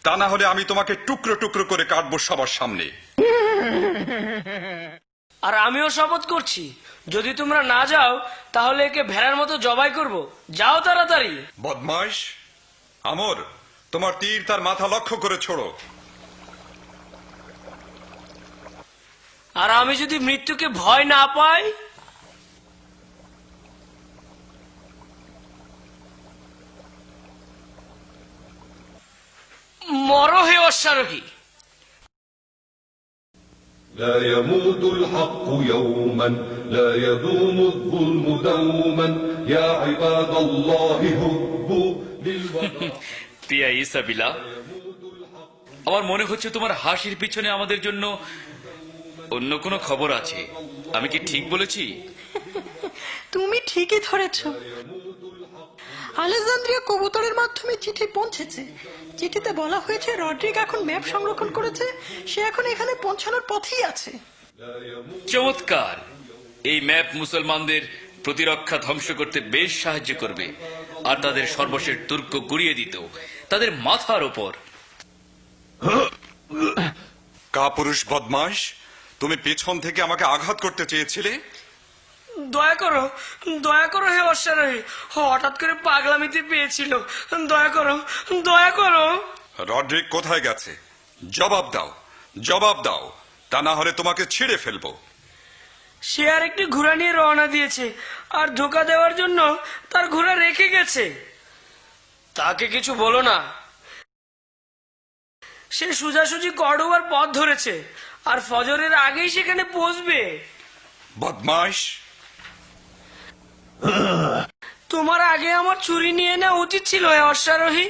তা না হলে আমি তোমাকে টুকরো টুকরো করে কাটবো সবার সামনে। আর আমিও শপথ করছি, যদি তোমরা না যাও তাহলে একে ভেড়ার মতো জবাই করব। যাও তাড়াতাড়ি। বদমাইশ, আমর, তোমার তীর তার মাথা লক্ষ্য করে ছোড়ো। আর আমি যদি মৃত্যুকে ভয় না পাই? মরো হে অশ্বারোহী। لا يموت الحق يوما لا يدوم الظلم دوما يا عباد الله هبوا للوطن তিয়া ইসাবিলা, আমার মনে হচ্ছে তোমার হাসির পিছনে আমাদের জন্য অন্য কোনো খবর আছে। আমি কি ঠিক বলেছি? তুমি ঠিকই ধরেছ। আলেকজান্দ্রিয়া কবুতরের মাধ্যমে চিঠি পৌঁছেছে। চিঠিতে বলা হয়েছে রড্রিক এখন ম্যাপ সংরক্ষণ করেছে, সে এখন এখানে পৌঁছানোর পথেই আছে। চমৎকার! এই ম্যাপ মুসলমানদের প্রতিরক্ষা ধ্বংস করতে বেশ সাহায্য করবে, আর তাদের সর্বশেষ দুর্গ গুড়িয়ে দিত তাদের মাথার ওপর। কাপুরুষ বদমাশ, তুমি পেছন থেকে আমাকে আঘাত করতে চেয়েছিলে। দয়া করো হে অশ্বারোহী, হঠাৎ করে পাগলামিতে পেয়েছিল, দয়া করো। রড্রিক কোথায় গেছে? জবাব দাও, তা না হলে তোমাকে ছিঁড়ে ফেলবো। সে আর একটি ঘোড়া নিয়ে রওনা দিয়েছে, আর ধোকা দেওয়ার জন্য তার ঘোড়া রেখে গেছে। তাকে কিছু বলো না। সে সোজাসুজি কর্ডোবার পথ ধরেছে, আর ফজরের আগেই সেখানে পৌঁছবে। বদমাশ! তোমার আগে আমার ছুরি নিয়ে নেওয়া উচিত ছিল হে অশ্বারোহী।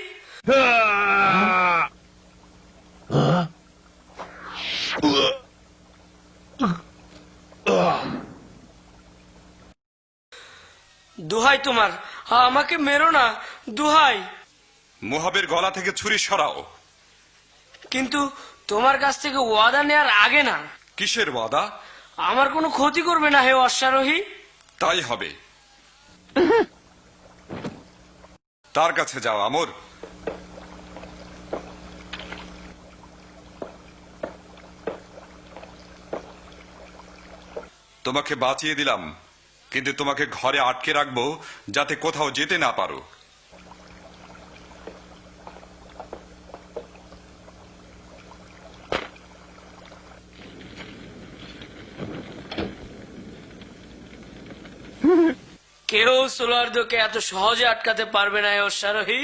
দোহাই তোমার, আমাকে মেরো না, দোহাই। মুহাবের গলা থেকে ছুরি সরাও। কিন্তু তোমার কাছ থেকে ওয়াদা নেওয়ার আগে না। কিসের ওয়াদা? আমার কোনো ক্ষতি করবে না হে অশ্বারোহী। তাই হবে। তার কাছে যাও আমর। তোমাকে বাঁচিয়ে দিলাম, কিন্তু তোমাকে ঘরে আটকে রাখবো যাতে কোথাও যেতে না পারো। কেউ সোলার্দোকে এত সহজে আটকাতে পারবে না হে অশ্বারোহী।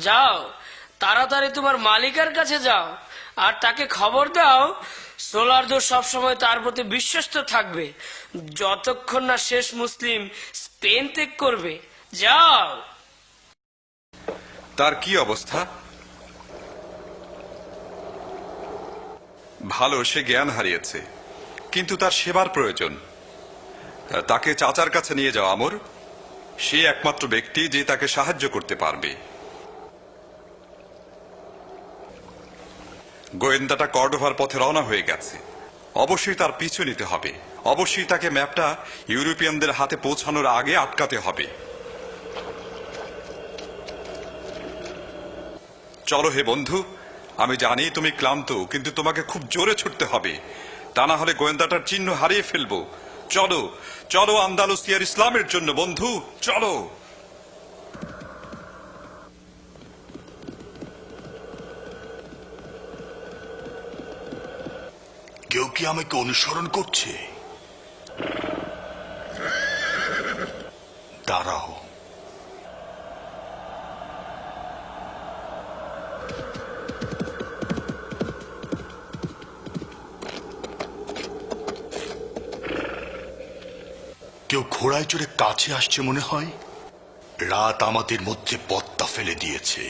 যাও, তাড়াতাড়ি তোমার মালিকের কাছে যাও, আর তাকে খবর দাও সোলার্দো সবসময় তার প্রতি বিশ্বস্ত থাকবে যতক্ষণ না শেষ মুসলিম স্পেন ত্যাগ করবে। যাও। তার কি অবস্থা? ভালো, সে জ্ঞান হারিয়েছে, কিন্তু তার সেবার প্রয়োজন। তাকে চাচার কাছে নিয়ে যাও আমর। সে একমাত্র ব্যক্তি যে তাকে সাহায্য করতে পারবে। গোয়েন্দাটা কর্ডোভার পথে রওনা হয়ে গেছে। অবশ্যই তার পিছু নিতে হবে। অবশ্যই তাকে ম্যাপটা ইউরোপিয়ানদের হাতে পৌঁছানোর আগে আটকাতে হবে। চলো হে বন্ধু, আমি জানি তুমি ক্লান্ত, কিন্তু তোমাকে খুব জোরে ছুটতে হবে, তা না হলে গোয়েন্দাটার চিহ্ন হারিয়ে ফেলবো। চলো চলো, আন্দালুসিয়ার ইসলামের জন্য বন্ধু, চলো। কেউ কি আমাকে অনুসরণ করছে? দাঁড়াও। কেউ ঘোড়ায় চড়ে কাছে আসছে মনে হয়। রাত আমাদের মধ্যে পদ্মা ফেলে দিয়েছে,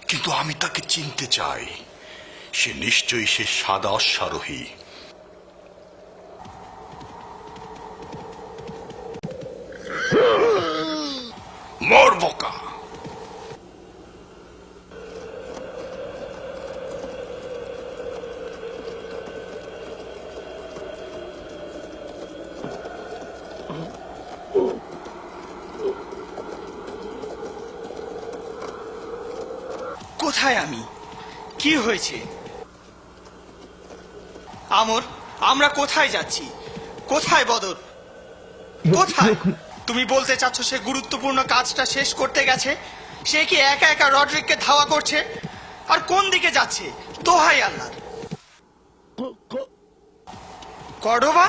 কিন্তু আমি তাকে চিনতে চাই। সে নিশ্চয়ই সে সাদা অশ্বারোহী। মর বোকা! কোথায় আমি? কি হয়েছে? আমর, আমরা কোথায় যাচ্ছি? কোথায় বদর? কোথায়? তুমি বলতে চাচ্ছ সে গুরুত্বপূর্ণ কাজটা শেষ করতে গেছে? সে কি একা একা রড্রিককে ধাওয়া করছে? আর কোন দিকে যাচ্ছে? দোহাই আল্লাহর! কর্ডোবা,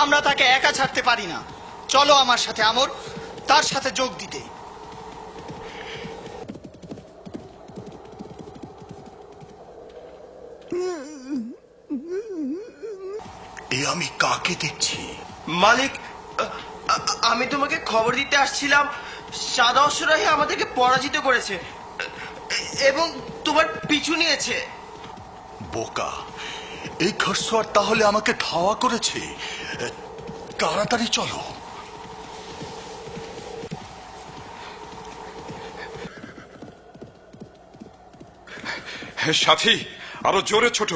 আমরা তাকে একা ছাড়তে পারি না। চলো আমার সাথে আমর, তার সাথে যোগ দিতে। এ আমি কাকে দেখছি? মালিক, আমি তোমাকে খবর দিতে আসছিলাম। সাদা অশ্বরাহী আমাদেরকে পরাজিত করেছে এবং তোমার পিছু নিয়েছে। বোকা, এই ঘোড়সওয়ার তাহলে আমাকে ধাওয়া করেছে। তাড়াতাড়ি চলো। সাথী, আরো জোরে ছোট।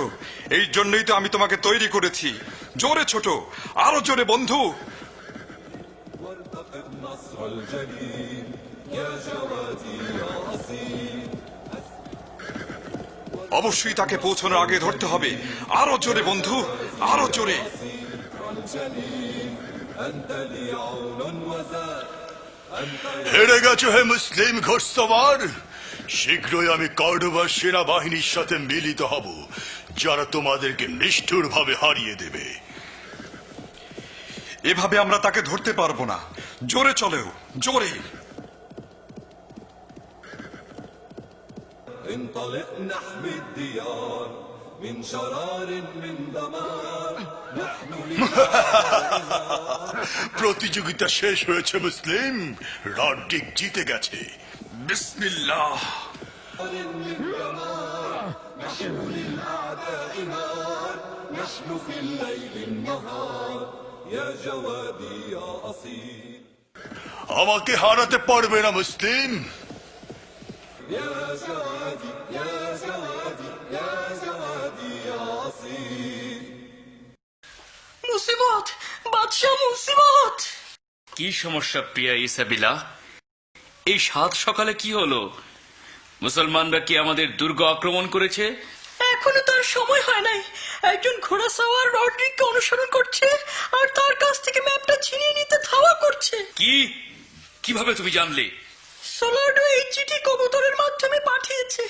এই জন্যই তো আমি তোমাকে তৈরি করেছি। জোরে ছোট, আরো জোরে বন্ধু। وارتقب نصر الجليل يا جوادي يا أصيل অবশ্যই তাকে পৌঁছানোর আগে ধরতে হবে। আরো জোরে বন্ধু, আরো জোরে। الجليل أنت لي عون وزاد হেরে গেছো হে মুসলিম ঘোড়সওয়ার। শীঘ্রই আমি কর্ডোবার সেনাবাহিনীর সাথে মিলিত হব, যারা তোমাদেরকে নিষ্ঠুর ভাবে হারিয়ে দেবে। এভাবে আমরা তাকে ধরতে পারবো না। জোরে চলেও, জোরে। انطلق نحمي الديار من شرار من دمار نحن প্রতিযোগিতা শেষ হয়েছে মুসলিম। রড্রিক জিতে গেছে। বিসমিল্লাহ। من دمار نحن للأعداء نار نحن في الليل النهار يا جوادي يا أصيل আমাকে হারাতে পারবে না মুসলিম। يا جوادي يا جوادي يا جوادي يا أصيل মুসিবত, বাদশাহ, মুসিবত! কি সমস্যা প্রিয়া ইসাবিলা? এই সাত সকালে কি হলো? মুসলমানরা কি আমাদের দুর্গ আক্রমণ করেছে? এখনো তার সময় হয় নাই। একজন ঘোড়া সাওয়ার রড্রিককে অনুসরণ করছে আর তার কাছ থেকে ম্যাপটা ছিনিয়ে নিতে ধাওয়া করছে। কি? কিভাবে তুমি জানলে? সোলার্ডো এই চিঠি কবুতরের মাধ্যমে পাঠিয়েছে,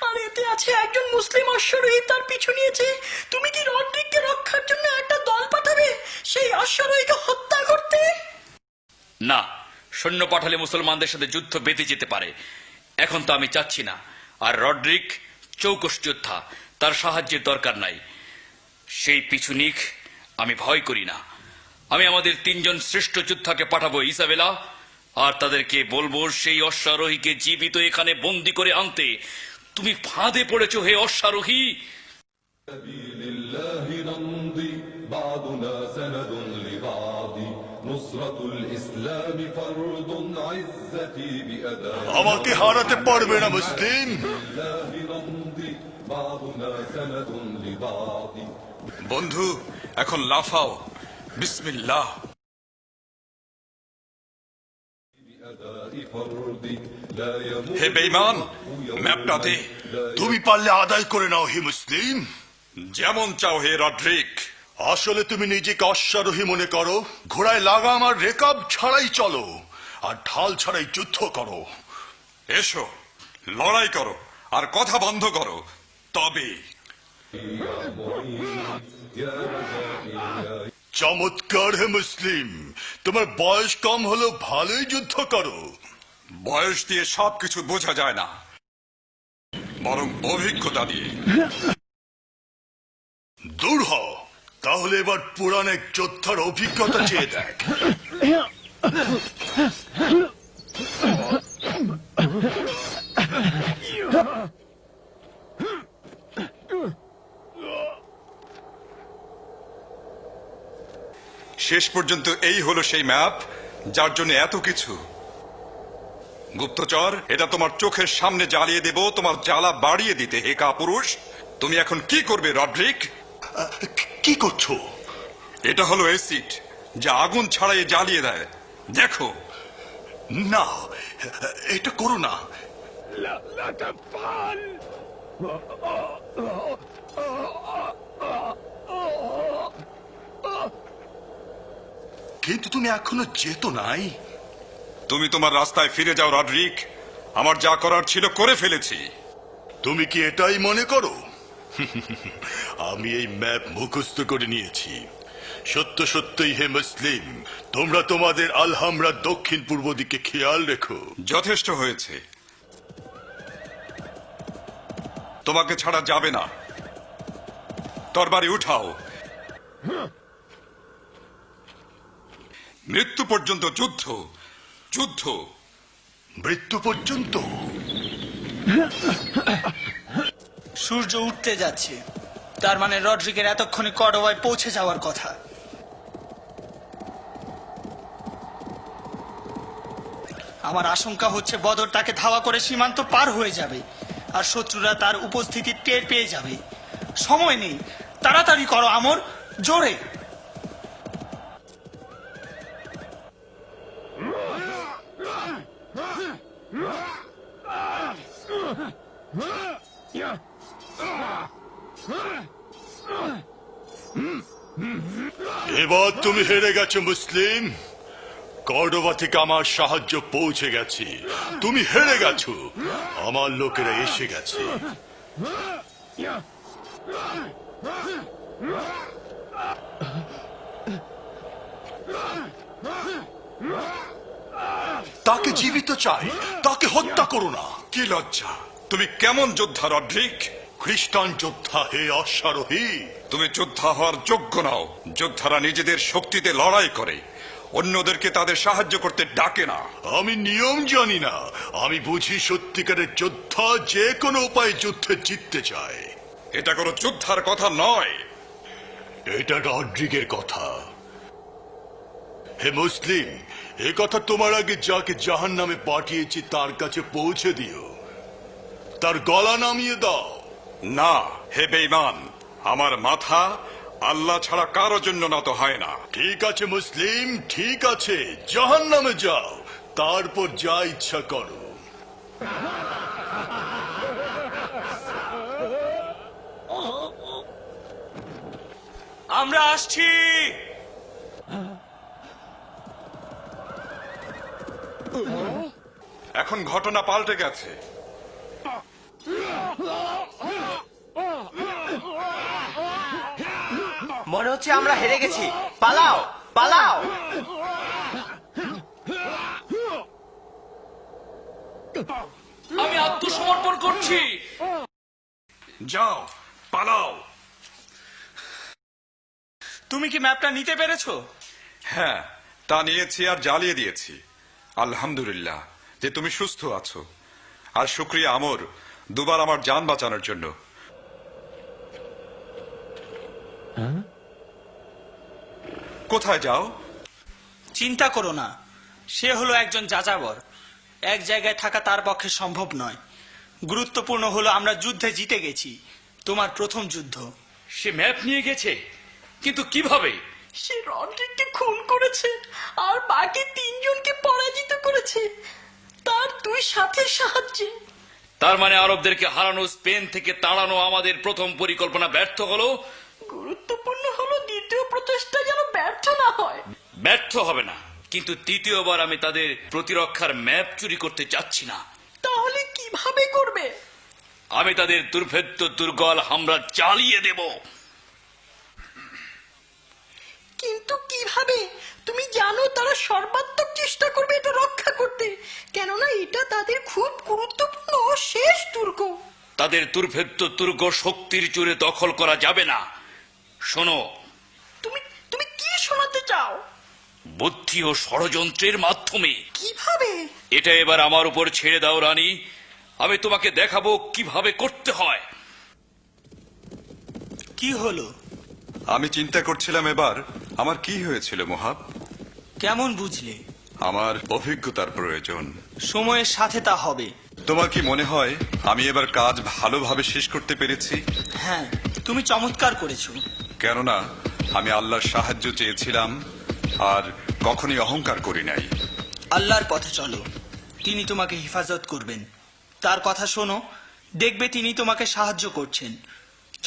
আর এতে আছে একজন মুসলিম অশ্বারোহী তার পিছু নিয়েছে। তুমি কি রড্রিককে রক্ষার জন্য একটা দল পাঠাবে সেই অশ্বারোহীকে হত্যা করতে? না, সৈন্য পাঠালে মুসলমানদের সাথে যুদ্ধ বেঁধে যেতে পারে। এখন তো আমি চাচ্ছি না। আর রড্রিক চৌকস যোদ্ধা, তার সাহায্যের দরকার নাই। সেই পিছুনিক আমি ভয় করি না। আমি আমাদের 3 জন শ্রেষ্ঠ যোদ্ধাকে পাঠাবো ইসাবেলা, আর তাদেরকে বলবো সেই অশ্বারোহীকে জীবিত এখানে বন্দি করে আনতে। তুমি ফাঁদে পড়েছো হে অশ্বারোহী। سبيل الله نمضي بعضنا سند لبعض نصرة الإسلام فرض عزتي بأداء আমাকে হারাতে পারবে না মুসলিম। الله نمضي بعضنا سند لبعض বন্ধু, এখন লাফাও। বিসমিল্লাহ। بأداء فرض لا يموت হে বেঈমান, ম্যাপটা দে। তুমি পারলে আদায় করে নাও হে মুসলিম। যেমন চাও হে রড্রিক। আসলে তুমি নিজেকে অশ্বারোহী মনে করো? ঘোড়ায় লাগাম আর রেকাব ছাড়াই চলো, আর ঢাল ছাড়াই যুদ্ধ করো। এসো, লড়াই করো আর কথা বন্ধ করো। তবে চমৎকার হে মুসলিম, তোমার বয়স কম হলো, ভালোই যুদ্ধ করো। বয়স দিয়ে সবকিছু বোঝা যায় না, বরং অভিজ্ঞতা দিয়ে। দূর হ, তাহলে এবার পুরান এক যোদ্ধার অভিজ্ঞতা চেয়ে দেখ। শেষ পর্যন্ত এই হলো সেই ম্যাপ যার জন্য এত কিছু। গুপ্তচর, এটা তোমার চোখের সামনে জ্বালিয়ে দেব, তোমার জ্বালা বাড়িয়ে দিতে। হে কাপুরুষ, তুমি এখন কি করবে রড্রিক? কি করছো? এটা হলো অ্যাসিড, যা আগুন ছাড়াই জ্বালিয়ে দেয়। দেখো। না, এটা করো না। কিন্তু তুমি এখনো যেত নাই। তুমি তোমার রাস্তায় ফিরে যাও রডরিক। আমার যা করার ছিল করে ফেলেছি। তুমি কি এটাই মনে করো? আমি এই ম্যাপ মুখস্থ করে নিয়েছি। সত্য সত্যই হে মুসলিম, তোমরা তোমাদের আলহামরা দক্ষিণ পূর্ব দিকে খেয়াল রেখো। যথেষ্ট হয়েছে, তোমাকে ছাড়া যাবে না। তরবারি উঠাও। মৃত্যু পর্যন্ত যুদ্ধ, যুদ্ধ, মৃত্যু পর্যন্ত। সূর্য উঠতে যাচ্ছে, তার মানে রড্রিগের এতক্ষণে কর্ডোবায় পৌঁছে যাওয়ার কথা। আমার আশঙ্কা হচ্ছে বদর তাকে ধাওয়া করে সীমান্ত পার হয়ে যাবে, আর শত্রুরা তার উপস্থিতি টের পেয়ে যাবে। সময় নেই, তাড়াতাড়ি করো আমর, জোরে। এবার তুমি হেরে গেছো মুসলিম। কর্ডোবা থেকে আমার সাহায্য পৌঁছে গেছে। তুমি হেরে গেছো, আমার লোকেরা এসে গেছে। তাকে জীবিত চাই, তাকে হত্যা করো না। কি লজ্জা! তুমি কেমন যোদ্ধা রডরিক? খ্রিস্টান যোদ্ধা হে অশ্বারোহী। তুমি যোদ্ধা হওয়ার যোগ্য নাও। যোদ্ধারা নিজেদের শক্তিতে লড়াই করে, অন্যদেরকে তাদের সাহায্য করতে ডাকে না। আমি নিয়ম জানি না, আমি বুঝি সত্যিকারের যোদ্ধা যে কোনো উপায়ে যুদ্ধে জিততে চায়। এটা কোনো যোদ্ধার কথা নয়, এটা রড্রিগের কথা। হে মুসলিম, এ কথা তোমার আগে যাকে জাহান্নামে পাঠিয়েছি তার কাছে পৌঁছে দিও। তার গলা নামিয়ে দাও। না হে বেঈমান, আমার মাথা আল্লাহ ছাড়া কারো জন্য নত হয় না। ঠিক আছে মুসলিম, ঠিক আছে, জাহান্নামে যাও, তারপর যা ইচ্ছা করো। আমরা আসছি। এখন ঘটনা পাল্টে গেছে। মনে হচ্ছে আমরা হেরে গেছি। পালাও, পালাও। আমি আত্মসমর্পণ করছি। যাও, পালাও। তুমি কি ম্যাপটা নিতে পেরেছো? হ্যাঁ, তা নিয়েছি আর জ্বালিয়ে দিয়েছি। আলহামদুলিল্লাহ যে তুমি সুস্থ আছো, আর শুকরিয়া আমর দুবার আমার জান বাঁচানোর জন্য। কোথায় যাও? চিন্তা করো না, সে হলো একজন যাযাবর। এক জায়গায় থাকা তার পক্ষে সম্ভব নয়। গুরুত্বপূর্ণ হলো আমরা যুদ্ধে জিতে গেছি, তোমার প্রথম যুদ্ধ। সে ম্যাপ নিয়ে গেছে, কিন্তু কিভাবে? সে রডরিককে খুন করেছে আর বাকি তিনজনকে পরাজিত করেছে তার দুই সাথের সাহায্যে। তার মানে আরবদেরকে হারানো, স্পেন থেকে তাড়ানো আমাদের প্রথম পরিকল্পনা ব্যর্থ হলো। গুরুত্বপূর্ণ হলো দ্বিতীয় প্রচেষ্টা যেন ব্যর্থ না হয়। ব্যর্থ হবে না, কিন্তু তৃতীয়বার আমি তাদের প্রতিরক্ষার ম্যাপ চুরি করতে চাচ্ছি না। তাহলে কিভাবে করবে? আমি তাদের দুর্ভেদ্য দুর্গল হামলা চালিয়ে দেব। কিন্তু কিভাবে? তুমি জানো তারা সর্বাত্মক চেষ্টা করবে এটা রক্ষা করতে, কেননা এটা তাদের খুব গুরুত্বপূর্ণ শেষ দুর্গ। তাদের দুর্ভেদ্য দুর্গ শক্তির জোরে দখল করা যাবে না। শোনো, তুমি তুমি কি শোনাতে চাও? বুদ্ধি ও ষড়যন্ত্রের মাধ্যমে। কিভাবে? এটা এবার আমার উপর ছেড়ে দাও রানী, আমি তোমাকে দেখাবো কিভাবে করতে হয়। কি হলো? আমি চিন্তা করছিলাম এবার আমার কি হয়েছিল মুহাব। কেমন বুঝলে? আমার অভিজ্ঞতার প্রয়োজন। সময়ের সাথে তা হবে। তোমার কি মনে হয় আমি এবার কাজ ভালোভাবে শেষ করতে পেরেছি? হ্যাঁ, তুমি চমৎকার করেছো। কেননা আমি আল্লাহর সাহায্য চেয়েছিলাম আর কখনই অহংকার করি নাই। আল্লাহর পথে চলো, তিনি তোমাকে হেফাজত করবেন। তার কথা শোনো, দেখবে তিনি তোমাকে সাহায্য করছেন।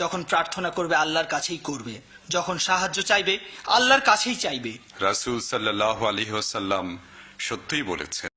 যখন প্রার্থনা করবে আল্লাহর কাছেই করবে, যখন সাহায্য চাইবে আল্লাহর কাছেই চাইবে। রাসূল সাল্লাল্লাহু আলাইহি ওয়াসাল্লাম সত্যিই বলেছেন।